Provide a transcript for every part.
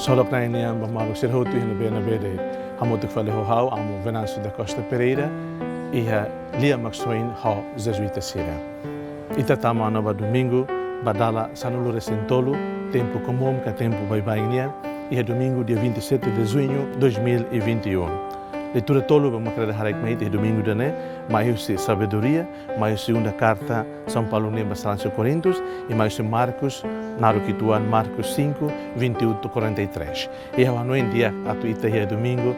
Solok na ini ang bamalu sirhotu hina bena bede hamotuk faleho hau amo Venâncio da Costa Pereira iha lia maksoin hau jesuita sira. Ita tama nova domingo badala sanulu resentolo tempo comum ka tempo baibainia iha domingo dia 27 de junho 2021. Leitura tolo vamos querer harik mai de domingo dane mai usi sabedoria mai segunda carta São Paulo ne bastante Coríntios e mai usi Marcos naru kituan Marcos 5 28-43. E hawa no dia atu ita hier domingo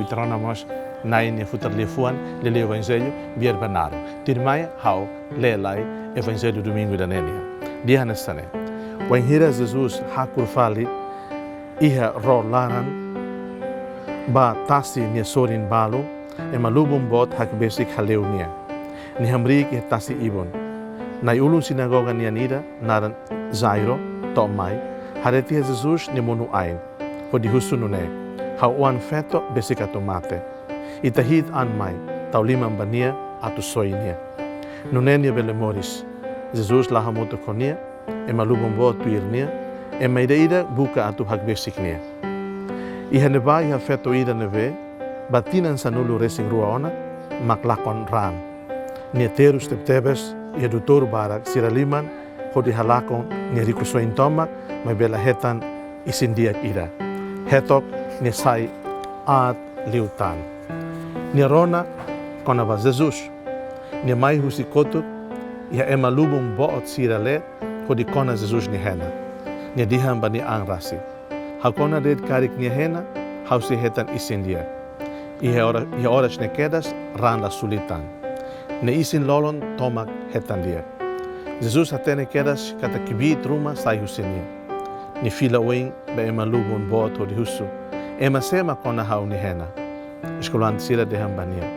itronamos na in futar lefuan le evangelho bier banaro. Tirmai hau lelai evangelho domingo dane dia hanestane. Wan hira Jesus hakur fali iha ro laran ba tasi nia sorin balo e malubum bot hak basic haleu nia ni hamri ke tasi ibon na ulun sinagoga nia nida naran Zairo to mai hareti Jesus ni monu ain ko di husunu ne hawan feto basic atomate itahit an mai tauliman bania atu soinia nunenia bele moris Jesus la hamoto konia e malubum bot tuirnia e maideida buka atu hak basic nia iha neba iha feto ida neve batinan sanulu resing ruaona maklakon ran nia terus tebes iha dutor barak siraliman hodi halakon nia rikusoin toma mai bela hetan isindiak ida hetok nia sai at liutan nia rona konava Jesus nia mai husi kotut iha ema lubum boot sirale hodi kona Jesus ni hena nia dihan bani angrasi hakona red karik nia hena hausi hetan isindia. Iha horas ne kedas ran la sulitan. Ne isin lolon tomak hetan dia. Jesus hatene kedas kata kibit ruma sai husinia. Ni fila wing be ema lubun bot ho di husu. Ema sema kona hau ni hena. Iskolan sira de hambania.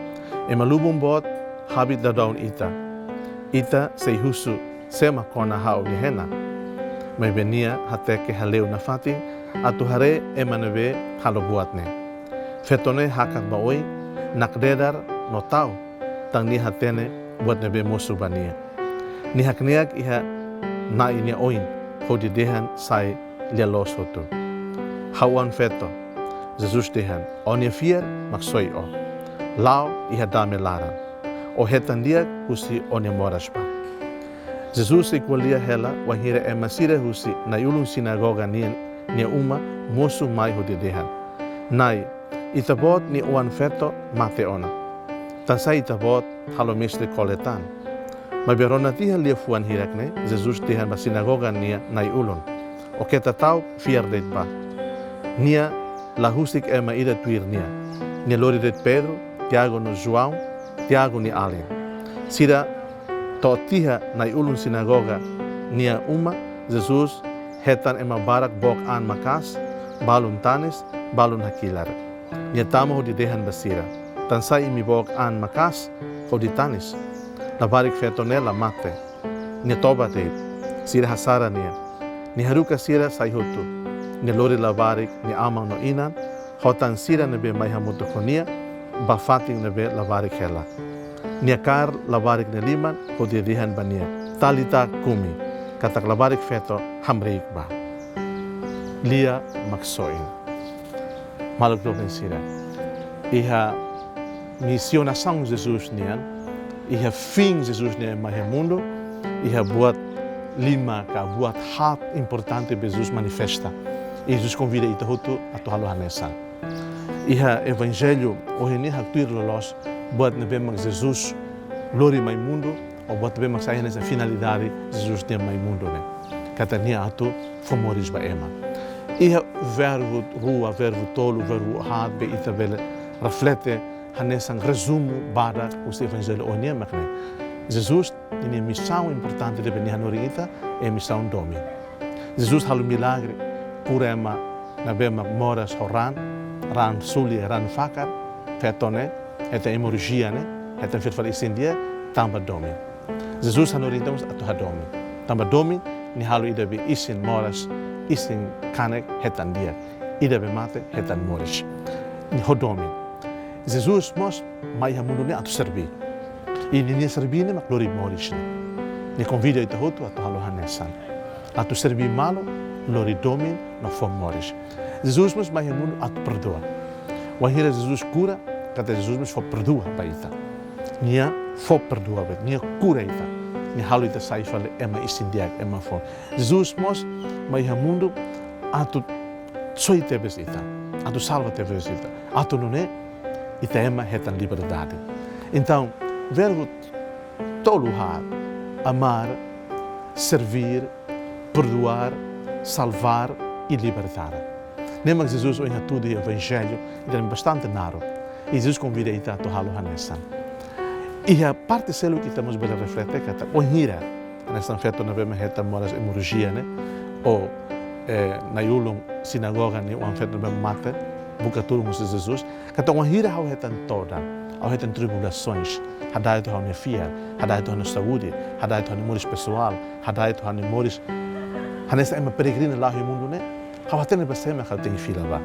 Ema lubun bot habit da daun ita. Ita sei husu sema kona hau ni hena. Mai benia hateke haleu na fatin atu hare emaneve halo buatne. Fetone hakat baoi nakdedar no tau tang ni hatene buat nebe mosu bania. Ni hakniak iha na ini oin hodi dehan sai lialos hotu. Hawan feto Jesus dehan onia fier maksoi o. Lau iha dame laran. O hetan dia husi onia moraspa. Jesus ikualia hela wahira emasire husi na yulun sinagoga nia uma mosu mai hodi dehan. Nai, itabot ni uan feto mate ona. Tansai itabot halo mistre koletan. Mai berona tiha lia fuan hirakne, Jesus dehan ba sinagoga nia nai ulun. O keta tau fiar det ba. Nia la husik ema ida tuir nia. Nia lori det Pedro, Tiago no João, Tiago ni Alien. Sira to tiha nai ulun sinagoga nia uma, Jesus hetan ema barak bok an makas, balun tanis, balun hakilar. Nia tamo hodi dehan basira. Tansai imi bok an makas, hodi tanis. La barik fetonela mate. Nia toba te, sira hasara nia. Ni haruka sira sayhutu. Nia lori la barik ni amang no inan, hotan sira nebe mai hamutu konia, bafating nebe la barik hela. Nia kar la barik ne liman, hodi dehan bania. Talita kumi. Katak labarik feto hamreik ba. Lia maksoin. Maluk doben sira. Iha misionação Jesus nian. Iha fim Jesus nian mahe mundo. Iha buat lima ka buat hat importante Jesus manifesta. E Jesus convida ita hutu atu halo hanesa. Iha evangelho ohini haktuir lolos buat nebe mag Jesus lori mai mundo. O buat bem maksaya nessa finalidade Jesus tem mai mundo né. Katania atu fomoris ba ema. Iha verbo rua, verbo tolo, verbo hat be itabele reflete hanesan resumo bada os evangelho onia makne. Jesus ini missão importante de beni hanori ita e missão domi. Jesus halu milagre cura ema na bema moras horan, ran suli ran fakar, fetone, eta hemorragia né, eta firfal isindia tamba domi. Jesus hanorintamos atu hadomi. Tamba domi ni halu ida be isin moras, isin kanek hetan dia. Ida be mate hetan moris. Ni hodomi. Jesus mos mai hamundo ni atu serbi. Ini ni serbi ni mak lori moris ni. Ni convida ita hotu atu halu hanesan. Atu serbi malo lori domin no fom moris. Jesus mas mais mundo a perdoa. O hira Jesus cura, cada Jesus mas for perdoa para ita. Nia for perdoa, nia cura ita. Nia halu ita sai fale ema isindiak ema for. Jesus mas mais mundo a tu soi te ita, a tu salva te ita. A tu não é ita ema retan liberdade. Então, verbo toluhar, amar, servir, perdoar, salvar e libertar. Lembra que Jesus olha tudo o Evangelho e é bastante naro. E Jesus convida a tohalo hanesan. E a parte selo que estamos a refletir é que onhira nessa festa na vemos esta moras hemorragia, né? Ou na yulung sinagoga ne uma festa na mata, buka tudo com Jesus. Que onhira how hetan toda, how hetan tribulações. Hadai tu hane fiar, hadai tu hane saúde, hadai tu hane moris pessoal, hadai tu hane moris. Hanessa é uma peregrina lá no mundo, né? How atene basema how tem fila ba,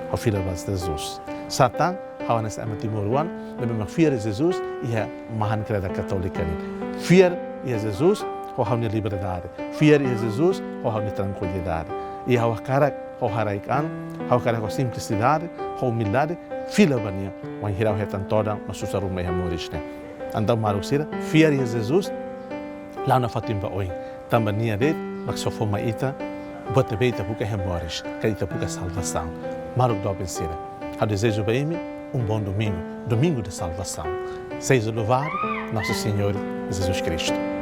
how fila ba Jesus. Satan, how hanessa é uma timoruan, lembra me fiar Jesus e é mahan creda católica. Fiar e Jesus, how ne liberdade. Fiar e Jesus, how ne tranquilidade. E how cara, how haraikan, how cara com simplicidade, how humildade, fila bania, o hira hetan toda, mas susaru me moris, né? Então, Marusira, fiar e Jesus, lá na Fatimba oi, também nia de, mas só foi uma ita, bota beita porque é moris, que ita porque salvação. Maruk do Abensira. Eu desejo bem bom domingo, domingo de salvação. Seja louvado nosso Senhor Jesus Cristo.